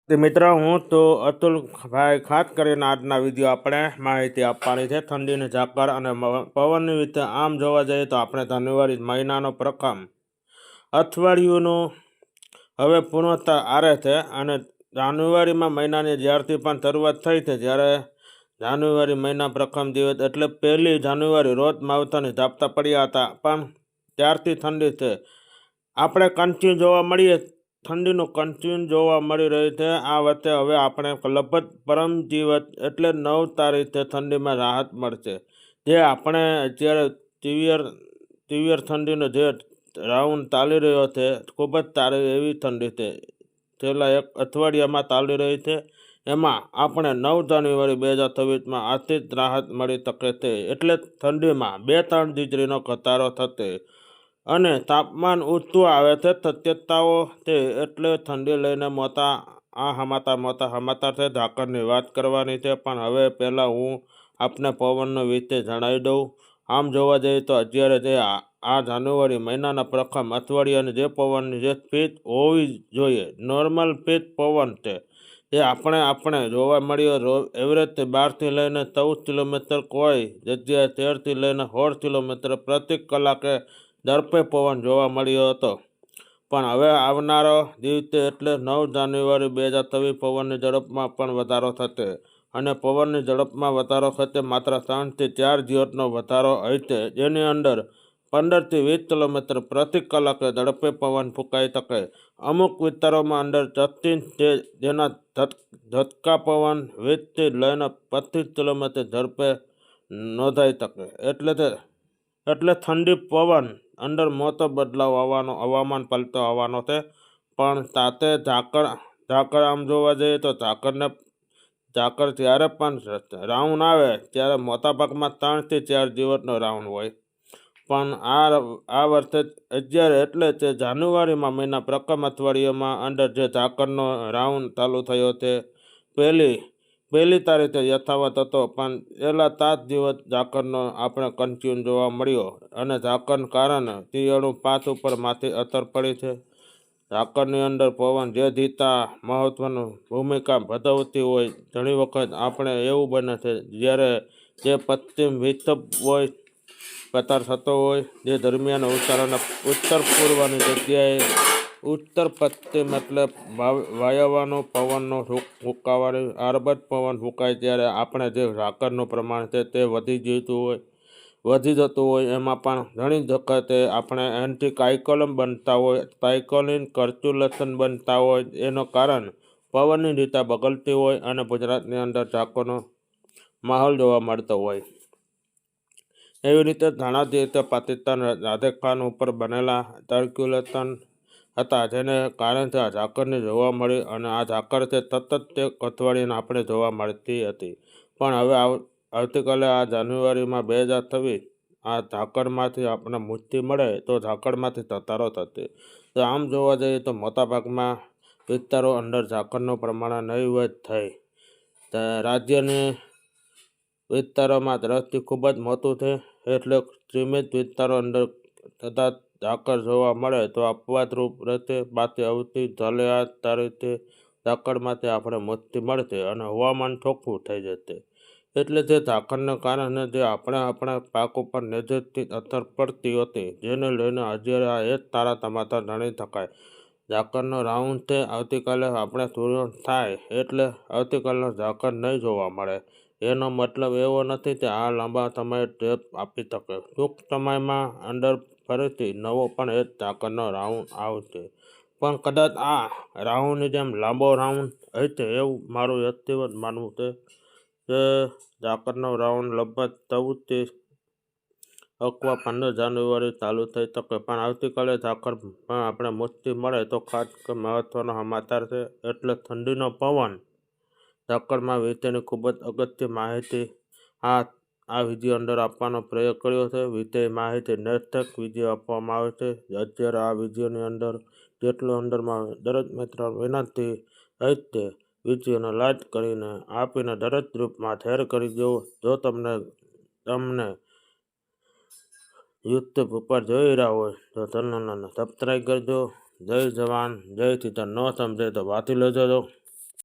તે મિત્ર હું તો અતુલ ભાઈ ખાસ કરીને આજના વિડીયો આપણે માહિતી આપવાની છે ઠંડીની ઝાકળ અને પવનની રીતે. આમ જોવા જઈએ તો આપણે જાન્યુઆરી મહિનાનો પ્રથમ અઠવાડિયુંનો હવે પૂર્ણતા આરે છે અને જાન્યુઆરીમાં મહિનાની જ્યારથી પણ શરૂઆત થઈ છે જ્યારે જાન્યુઆરી મહિના પ્રથમ દિવસ એટલે 1 જાન્યુઆરી રોજ માવઠાની ઝાપટા પડ્યા હતા, પણ ત્યારથી ઠંડી છે આપણે કન્ટિન્યુ જોવા મળીએ ઠંડીનું કન્ટિન્યુ જોવા મળી રહી છે. આ વચ્ચે હવે આપણે લગભગ પરમ દિવસ એટલે 9 તારીખે ઠંડીમાં રાહત મળશે, જે આપણે અત્યારે તીવ્ર ઠંડીનો જે રાઉન્ડ ચાલી રહ્યો છે ખૂબ જ સારી એવી ઠંડી છે છેલ્લા એક અઠવાડિયામાં ચાલી રહી છે. એમાં આપણે 9 જાન્યુઆરી 2026માં આથી જ રાહત મળી શકે છે, એટલે ઠંડીમાં 2-3 ડિગ્રીનો ઘટાડો થશે અને તાપમાન ઊંચું આવે છે શક્યતાઓ છે. એટલે ઠંડી લઈને મોટા સમાચાર છે. ઝાકળની વાત કરવાની છે, પણ હવે પહેલાં હું આપને પવનનો વિશે જણાવી દઉં. આમ જોવા જઈએ તો અત્યારે જે આ જાન્યુઆરી મહિનાના પ્રથમ અઠવાડિયાની જે પવનની જે સ્પીડ હોવી જોઈએ નોર્મલ સ્પીડ પવન છે જે આપણે જોવા મળ્યો એવરેજથી 12થી લઈને 14 કિલોમીટર, કોઈ જગ્યાએ 13થી લઈને 16 કિલોમીટર પ્રતિ કલાકે ઝડપે પવન જોવા મળ્યો હતો. પણ હવે આવનારો દિવસે એટલે 9 જાન્યુઆરી 2026 પવનની ઝડપમાં પણ વધારો થશે અને પવનની ઝડપમાં વધારો થશે માત્ર 3થી 4 દિવસનો વધારો હશે, જેની અંદર 15થી 20 કિલોમીટર પ્રતિ કલાકે ઝડપે પવન ફૂંકાઈ શકે. અમુક વિસ્તારોમાં અંદર 10થી જેના ઝટકા પવન 20થી લઈને 25 કિલોમીટર ઝડપે નોંધાઈ શકે. એટલે ઠંડી પવન અંદર મોટો બદલાવ આવવાનો હવામાન પલટો આવવાનો છે. પણ સાથે ઝાકળ આમ જોવા જઈએ તો ઝાકળ જ્યારે પણ રાઉન્ડ આવે ત્યારે મોટાભાગમાં 3થી 4 દિવસનો રાઉન્ડ હોય, પણ આ વર્ષે અત્યારે એટલે તે જાન્યુઆરીમાં મહિના પ્રથમ અઠવાડિયામાં અંદર જે ઝાકળનો રાઉન્ડ ચાલુ થયો છે પહેલી તારીખે યથાવત હતો, પણ છેલ્લા 7 દિવસ ઝાકળનો આપણે કન્ટિન્યુ જોવા મળ્યો અને ઝાકળના કારણે શિયાળુ પાક ઉપર માથી અસર પડી છે. ઝાકળની અંદર પવન જે દિશા મહત્વની ભૂમિકા ભજવતી હોય, ઘણી વખત આપણે એવું બને છે જ્યારે જે પશ્ચિમ વિક્ષોભ હોય પસાર થતો હોય જે દરમિયાન ઉત્તર પૂર્વની જગ્યાએ ઉત્તર પશ્ચિમ એટલે વાયવાનો પવનનો ફૂંકાવાની આરબત પવન ફૂંકાય ત્યારે આપણે જે ઝાકળનું પ્રમાણ છે તે વધી જતું હોય. એમાં પણ ઘણી વખતે આપણે એન્ટી સાયક્લોન બનતા હોય, સાયક્લોનિક સર્ક્યુલેશન બનતા હોય, એનું કારણ પવનની દિશા બદલતી હોય અને ગુજરાતની અંદર ઝાકળનો માહોલ જોવા મળતો હોય. એવી રીતે ઘણા દિવસે પાકિસ્તાન રાજસ્થાન ઉપર બનેલા સર્ક્યુલેશન હતા, જેને કારણે આ ઝાકળની જોવા મળી અને આ ઝાકળ છે સતત એક અઠવાડિયાને આપણે જોવા મળતી હતી. પણ હવે આવતીકાલે આ જાન્યુઆરીમાં 2026 આ ઝાકળમાંથી આપણને મુક્તિ મળે તો ઝાકળમાંથી ઘટાડો થશે. તો આમ જોવા જઈએ તો મોટાભાગના વિસ્તારો અંદર ઝાકળનું પ્રમાણ નહીવત થઈ. રાજ્યની વિસ્તારોમાં દ્રષ્ટિ ખૂબ જ મોટું છે, એટલે સીમિત વિસ્તારો અંદર કદાચ ઝાકળ જોવા મળે તો અપવાદરૂપ રહેશે. બાકી આવતી છેલ્લા તારીખે ઝાકળમાંથી આપણે મુક્તિ મળશે અને હવામાન ચોખ્ખું થઈ જશે. એટલે તે ઝાકળને કારણે જે આપણા પાક ઉપર નેગેટિવ અસર પડતી હતી, જેને લઈને અત્યારે આ એક સારા સમાચાર ગણી શકાય. ઝાકળનો રાઉન્ડ છે આવતીકાલે આપણે સૂર્યોદય થાય એટલે આવતીકાલનો ઝાકળ નહીં જોવા મળે. એનો મતલબ એવો નથી કે આ લાંબા સમયે ટેપ આપી શકે. ટૂંક સમયમાં અંદર ફરીથી નવો પણ એક ઝાકળનો રાઉન્ડ આવશે, પણ કદાચ આ રાઉન્ડની જેમ લાંબો રાઉન્ડ હશે એવું મારું વ્યક્તિગત માનવું છે કે ઝાકળનો રાઉન્ડ લગભગ 14થી અથવા 15 જાન્યુઆરી ચાલુ થઈ શકે. પણ આવતીકાલે ઝાકળ પણ આપણે મુક્તિ મળે તો ખાસ મહત્વનો સમાચાર છે. એટલે ઠંડીનો પવન ઝાકળમાં વિશેની ખૂબ જ અગત્ય માહિતી આ વિડીયો અંદર આપવાનો પ્રયાસ કર્યો છે. વિષય માહિતી નેક્સ્ટ વિડીયો આપવામાં આવે છે. અત્યારે આ વિડીયોની અંદર જેટલું અંદરમાં દરેક મિત્ર વિનંતી હશે વિડીયોને લાઈક કરીને આપીને દરેક ગ્રુપમાં શેર કરી દો. જો તમને યુટ્યુબ ઉપર જોઈ રહ્યા હોય તો ચેનલને સબસ્ક્રાઈબ કરજો. જય જવાન જય કિસાન. ન સમજે તો વાંચી લેજો.